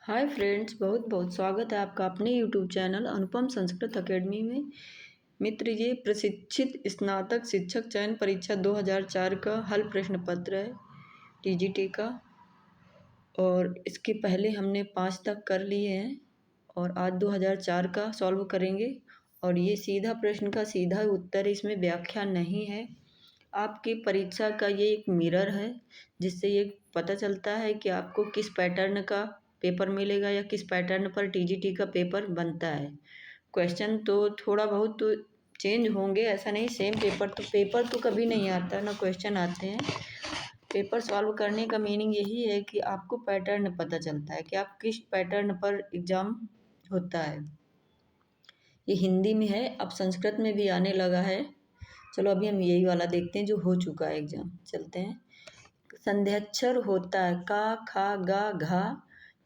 Hi friends, बहुत बहुत स्वागत है आपका अपने यूट्यूब चैनल अनुपम संस्कृत एकेडमी में। मित्र, ये प्रशिक्षित स्नातक शिक्षक चयन परीक्षा 2004 का हल प्रश्न पत्र है टीजीटी का। और इसके पहले हमने 5 तक कर लिए हैं और आज 2004 का सॉल्व करेंगे। और ये सीधा प्रश्न का सीधा उत्तर, इसमें व्याख्या नहीं है। आपकी परीक्षा का ये एक मिरर है जिससे ये पता चलता है कि आपको किस पैटर्न का पेपर मिलेगा या किस पैटर्न पर टीजीटी का पेपर बनता है। क्वेश्चन तो थोड़ा बहुत तो चेंज होंगे, ऐसा नहीं सेम पेपर तो कभी नहीं आता ना क्वेश्चन आते हैं। पेपर सॉल्व करने का मीनिंग यही है कि आपको पैटर्न पता चलता है कि आप किस पैटर्न पर एग्ज़ाम होता है। ये हिंदी में है, अब संस्कृत में भी आने लगा है। चलो अभी हम यही वाला देखते हैं जो हो चुका है एग्जाम। चलते हैं। संध्याक्षर होता है का, खा, गा, घा,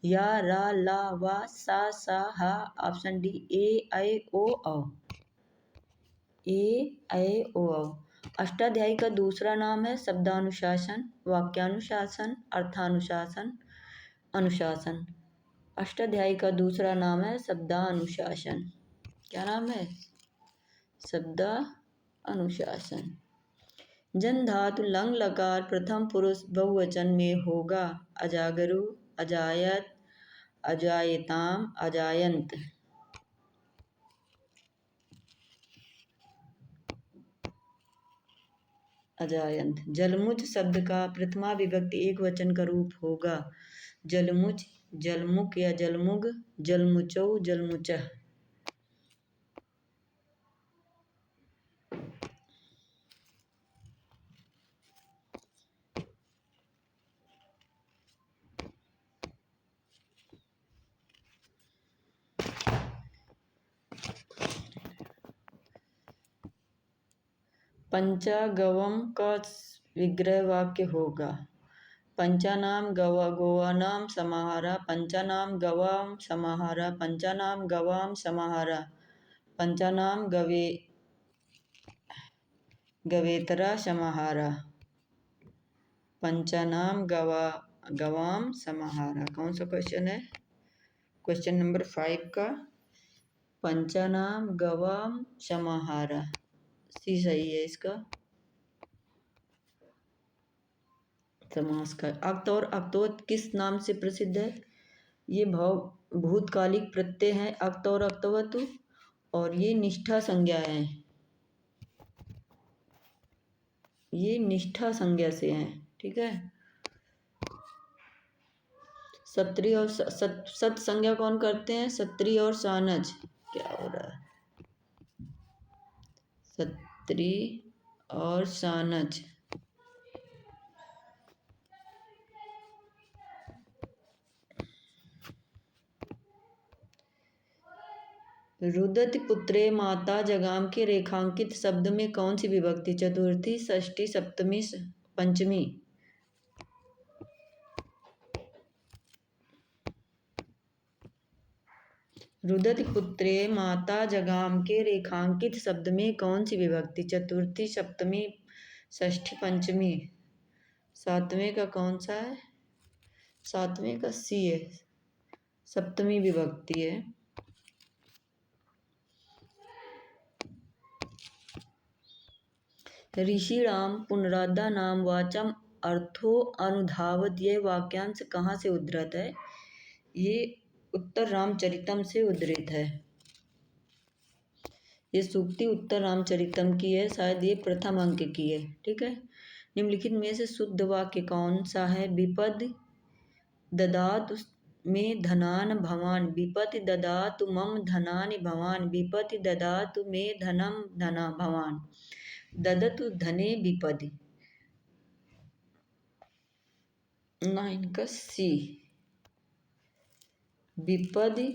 या, रा, ला, वा, सा, हा। ऑप्शन डी ए, ऐ, ओ, औ। ए, ऐ, ओ, औ। अष्टाध्यायी का दूसरा नाम है शब्दानुशासन, वाक्यानुशासन, अर्थानुशासन, अनुशासन। अष्टाध्यायी का दूसरा नाम है शब्दानुशासन। क्या नाम है? शब्दानुशासन। जन धातु लंग लकार प्रथम पुरुष बहुवचन में होगा। अजागरु, अजायत, अजायताम, अजायंत। अजायंत। जलमुच शब्द का प्रथमा विभक्ति एक वचन का रूप होगा। जलमुच, जलमुक या जलमुग, जलमुचौ, जलमुचः। पंचागवम का विग्रह वाक्य होगा। पंचानाम गोवानाम समाहारा, पंचानाम गवाम समाहारा, पंचानाम गवाम समाहारा, पंचानाम गवेतरा समाहारा, पंचानाम गवाम समाहारा। कौन सा क्वेश्चन है? क्वेश्चन नंबर 5 का पंचानाम गवाम समाहारा सी सही है इसका। समास का अक्त और अक्तोत किस नाम से प्रसिद्ध है? ये भूतकालिक प्रत्यय हैं अक्त और अक्तवतु, और ये निष्ठा संज्ञा है। ये निष्ठा संज्ञा से हैं, ठीक है। सत्री और सत संज्ञा कौन करते हैं? सत्री और सानज। क्या हो रहा है? सत्री और सानज। रुदति पुत्रे माता जगाम के रेखांकित शब्द में कौन सी विभक्ति? चतुर्थी, षष्ठी, सप्तमी, पंचमी। रुदति पुत्रे माता जगाम के रेखांकित शब्द में कौन सी विभक्ति? चतुर्थी, सप्तमी, षष्ठी, पंचमी। सातवें का कौन सा है? सातवें का सी है, सप्तमी विभक्ति है। ऋषिराम पुनरादा नाम वाचम अर्थो अनुधावत, यह वाक्यांश कहाँ से उद्धृत है? ये उत्तर रामचरितम से उद्धृत है। ये सूक्ति उत्तर रामचरितम की है, शायद ये प्रथम अंक की है, ठीक है। निम्नलिखित में से शुद्ध वाक्य कौन सा है? विपद ददातु में धनान भवान, विपत्ति ददातु मम धनानि भवान, विपत्ति ददातु में धनम धना भवान, ददतु धने विपदि। 9 का सी। विपदि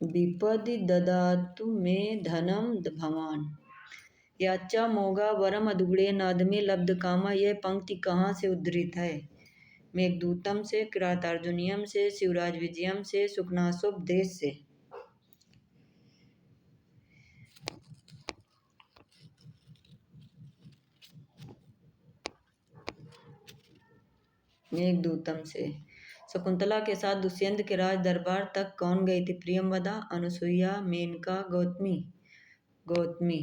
विपदि ददातु में धनम भवान। याचा मोगा वरम अदुगड़े नाद में लब्ध कामा, यह पंक्ति कहाँ से उद्धृत है? मेघदूतम से, किरातार्जुनीयम से, शिवराज विजयम से, सुखनासोपदेश से। मेघदूतम से। शकुंतला के साथ दुष्यंत के राज दरबार तक कौन गई थी? प्रियंवदा, अनुसुईया, मेनका, गौतमी। गौतमी।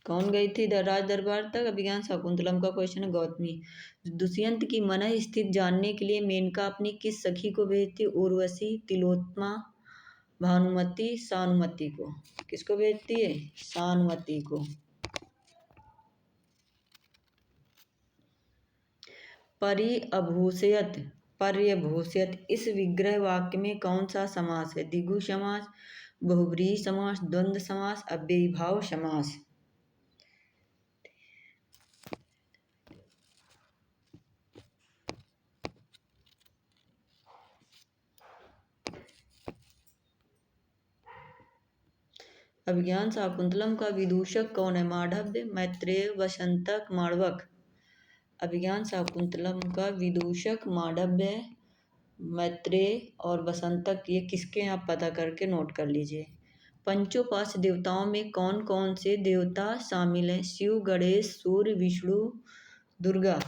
कौन गई थी राज दरबार तक? अभिज्ञान शाकुंतलम का क्वेश्चन है, गौतमी। दुष्यंत की मनः स्थिति जानने के लिए मेनका अपनी किस सखी को भेजती? उर्वशी, तिलोत्तमा, भानुमति, सानुमति को। किसको भेजती है? सानुमति को। परिअभूषयत, पर्यभूषयत, इस विग्रह वाक्य में कौन सा समास है? द्विगु समास, बहुव्रीहि समास, द्वंद्व समास, अव्ययीभाव समास। अभिज्ञान शाकुंतलम का विदूषक कौन है? मांडव्य, मैत्रेय, वसंतक, माणवक। अभिज्ञान शाकुंतलम का विदूषक मांडव्य, मैत्रेय और वसंतक। ये किसके हैं आप पता करके नोट कर लीजिए। पंचोपास्य देवताओं में कौन कौन से देवता शामिल हैं? शिव, गणेश, सूर्य, विष्णु, दुर्गा।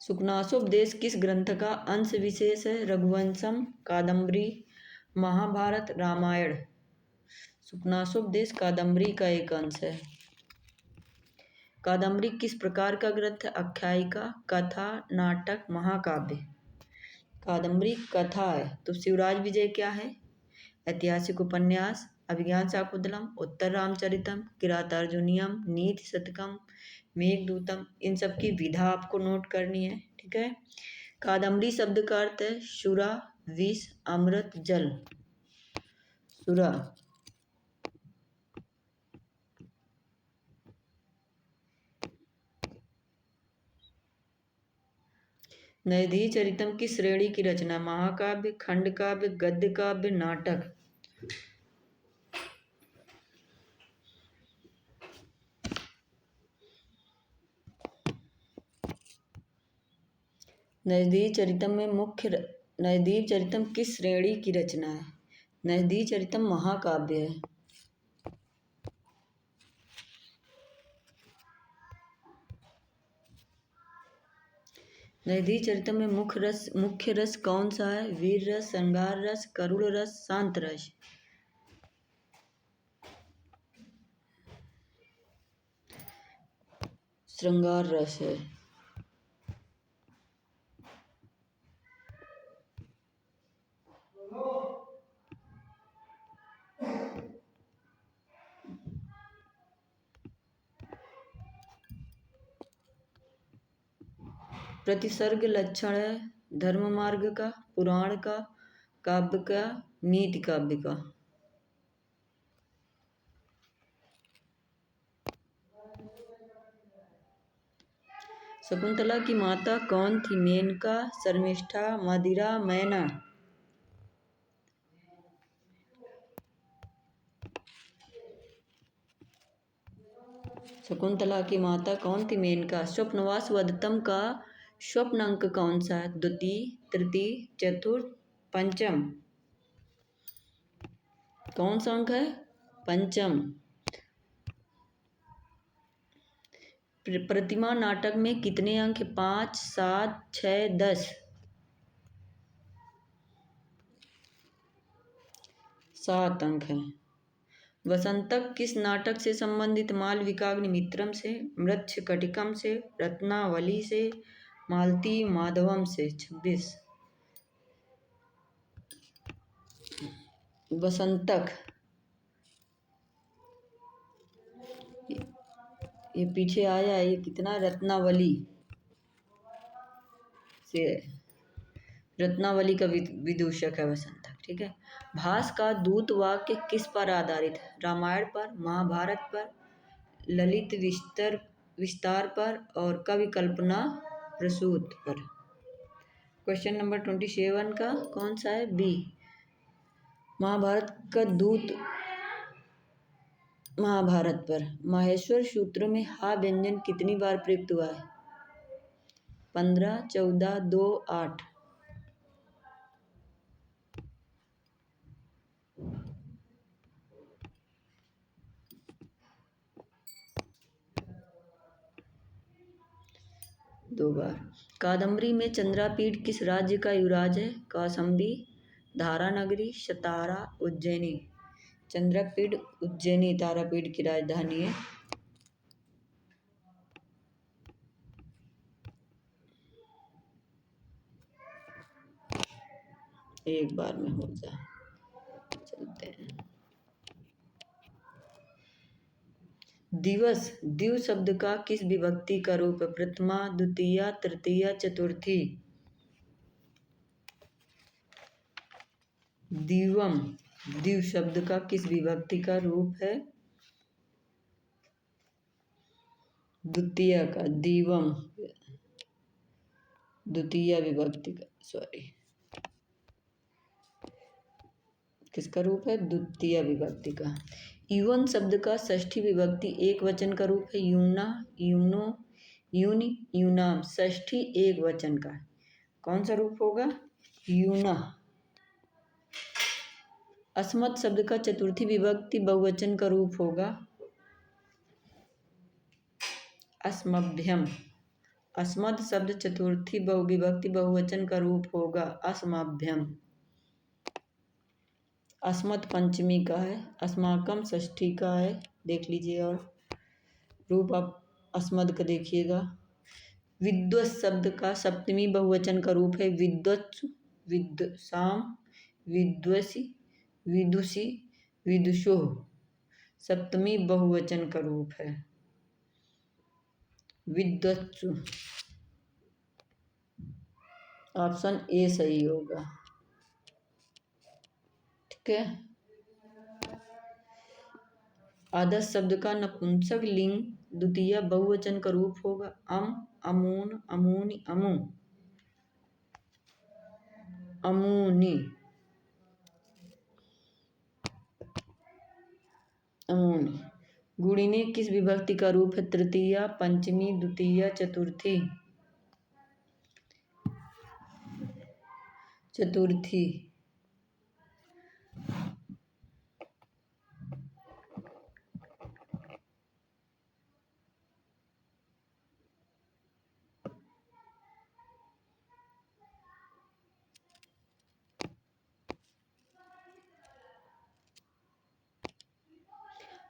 शुकनासोपदेश किस ग्रंथ का अंश विशेष है? रघुवंशम, कादम्बरी, महाभारत, रामायण। शुकनासोपदेश कादम्बरी का एक अंश है। कादम्बरी किस प्रकार का ग्रंथ है? आख्यायिका, कथा, नाटक, महाकाव्य। कादम्बरी कथा है। तो शिवराज विजय क्या है? ऐतिहासिक उपन्यास। अभिज्ञान शाकुंतलम, उत्तर रामचरितम, किरातार्जुनीयम, नीति शतकम, मेघदूतम। इन सब की विधा आपको नोट करनी है, ठीक है। कादम्बरी शब्द का अर्थ है सुरा, विष, अमृत, जल। सुरा। नैधी चरितम किस श्रेणी की रचना? महाकाव्य, खंड काव्य, गद्य काव्य, नाटक। नैधी चरितम में नैधी चरितम किस श्रेणी की रचना है? नैधी चरितम महाकाव्य है। नैधी चरितम में मुख्य रस कौन सा है? वीर रस, श्रृंगार रस, करुण रस, शांत रस। श्रृंगार रस है। प्रतिसर्ग लक्षण है धर्म मार्ग का, पुराण का, काव्य का, नीति काव्य का। शकुंतला की माता कौन थी? मेनका, शर्मिष्ठा, मदिरा, मैना। शकुंतला की माता कौन थी? मेनका। स्वप्नवास वधतम का स्वप्न अंक कौन सा है? द्वितीय, तृतीय, चतुर्थ, पंचम। कौन सा अंक है? पंचम। प्रतिमा नाटक में कितने अंक? 5, 7, 6, 10। 7 अंक हैं। वसंतक किस नाटक से संबंधित? मालविकाग्निमित्रम से, मृच्छकटिकम से, रत्नावली से, मालती माधवम से। 26। वसंतक ये पीछे आया, ये कितना? रत्नावली से। रत्नावली का विदूषक है वसंतक, ठीक है। भास का दूत वाक्य किस पर आधारित है? रामायण पर, महाभारत पर, ललित विस्तार पर और कवि कल्पना प्रसूत पर। क्वेश्चन नंबर 27 का कौन सा है? बी। महाभारत का दूत महाभारत पर। माहेश्वर सूत्र में हा व्यंजन कितनी बार प्रयुक्त हुआ है? 15, 14, 2, 8। 2 बार। कादम्बरी में चंद्रापीठ किस राज्य का युवराज है? कौशाम्बी, धारानगरी, सतारा, उज्जैनी। चंद्रापीठ उज्जैनी तारापीठ की राजधानी है। एक बार में हो जा, चलते हैं। दिवस, द्विव शब्द का किस विभक्ति का रूप है? प्रथमा, द्वितीया, तृतीया, चतुर्थी। दिवम, द्विव शब्द का किस विभक्ति का रूप है? द्वितीय का। दिवम द्वितीय विभक्ति का, सॉरी, किसका रूप है? द्वितीय विभक्ति का। युवन शब्द का षष्ठी विभक्ति एक वचन का रूप है? यूना, यूनो, यूनि, यूनाम। षष्ठी एक वचन का कौन सा रूप होगा? यूना। अस्मत् शब्द का चतुर्थी विभक्ति बहुवचन का रूप होगा? अस्मभ्यम। अस्मत् शब्द चतुर्थी विभक्ति बहुवचन का रूप होगा? अस्मभ्यम। अस्मत् पंचमी का है, अस्माकम षष्ठी का है, देख लीजिए। और रूप आप अस्मद का देखिएगा। विद्वत् शब्द का सप्तमी बहुवचन का रूप है? विद्वत्सु, विद्वसाम, विद्वसी, विदुषी, विदुषो। सप्तमी बहुवचन का रूप है विद्वत्सु। ऑप्शन ए सही होगा। ठीक है। आदर्श शब्द का नपुंसक लिंग द्वितीय बहुवचन का रूप होगा? अम, अमून, अमूनि, अमू, अमूनी, अमूनी। गुणिनी किस विभक्ति का रूप है? तृतीया, पंचमी, द्वितीय, चतुर्थी। चतुर्थी।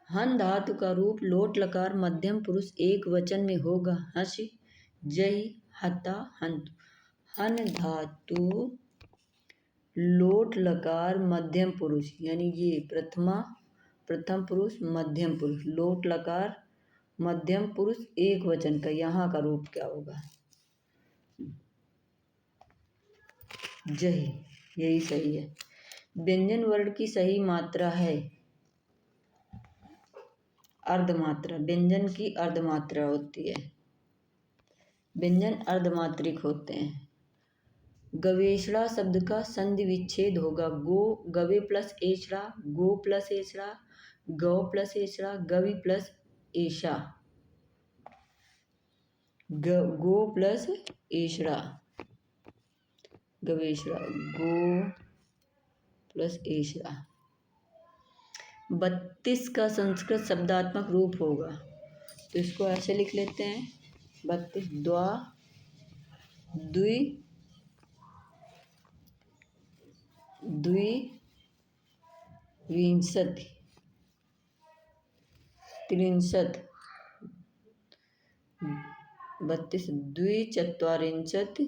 हन धातु का रूप लोट लकार मध्यम पुरुष एक वचन में होगा? हसि, जहि, हता, हंतु। हन धातु लोट लकार मध्यम पुरुष, यानी ये प्रथम पुरुष मध्यम पुरुष, लोट लकार मध्यम पुरुष एक वचन का, यहाँ का रूप क्या होगा? जहि, यही सही है। व्यंजन वर्ण की सही मात्रा है? अर्धमात्रा। व्यंजन की अर्धमात्रा होती है। व्यंजन अर्धमात्रिक होते हैं। गवेषणा शब्द का संधि विच्छेद होगा? गो, गवे प्लस एषणा, गो प्लस एषणा, गौ प्लस एषणा, गवि प्लस एषा। गो प्लस एषणा, गवेषणा, गो प्लस एषणा। 32 का संस्कृत शब्दात्मक रूप होगा? तो इसको ऐसे लिख लेते हैं। 32 द्वा, द्वि, द्विविंशति, त्रिंशत्। 32 द्विचत्वारिंशत्,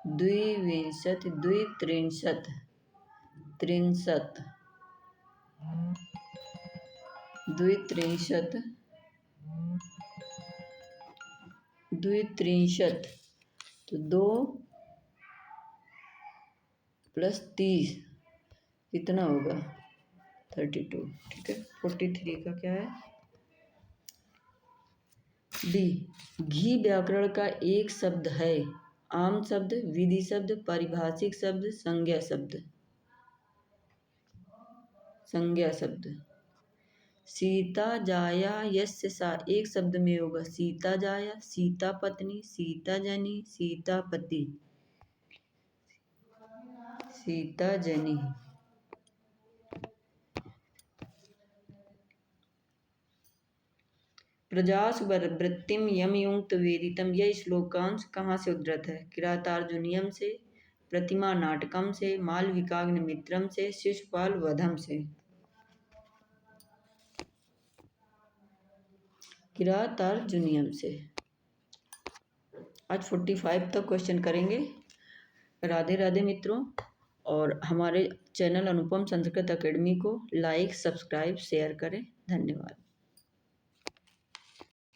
द्विविंशति, द्वित्रिंशत्, त्रिंशत्, द्वित्रिंशत्, द्वित्रिंशत्। तो 2 प्लस 30 कितना होगा? 32। ठीक है। 43 का क्या है? डी। घी व्याकरण का एक शब्द है? आम शब्द, विधि शब्द, पारिभाषिक शब्द, संज्ञा शब्द। संज्ञा शब्द। सीता जाया यस्य सा एक शब्द में होगा? सीता जाया, सीता पत्नी, सीता जनी, सीता पति, सीता जनी। प्रजासु वृत्तिम यमयुक्त वेदितम, यह श्लोकांश कहाँ से उद्धृत है? किरातार्जुनीयम से, प्रतिमा नाटकम से, मालविकाग्नि मित्रम से, शिशुपाल वधम से। किरातार्जुनीयम से। आज 45 तक क्वेश्चन करेंगे। राधे राधे मित्रों, और हमारे चैनल अनुपम संस्कृत अकेडमी को लाइक, सब्सक्राइब, शेयर करें। धन्यवाद।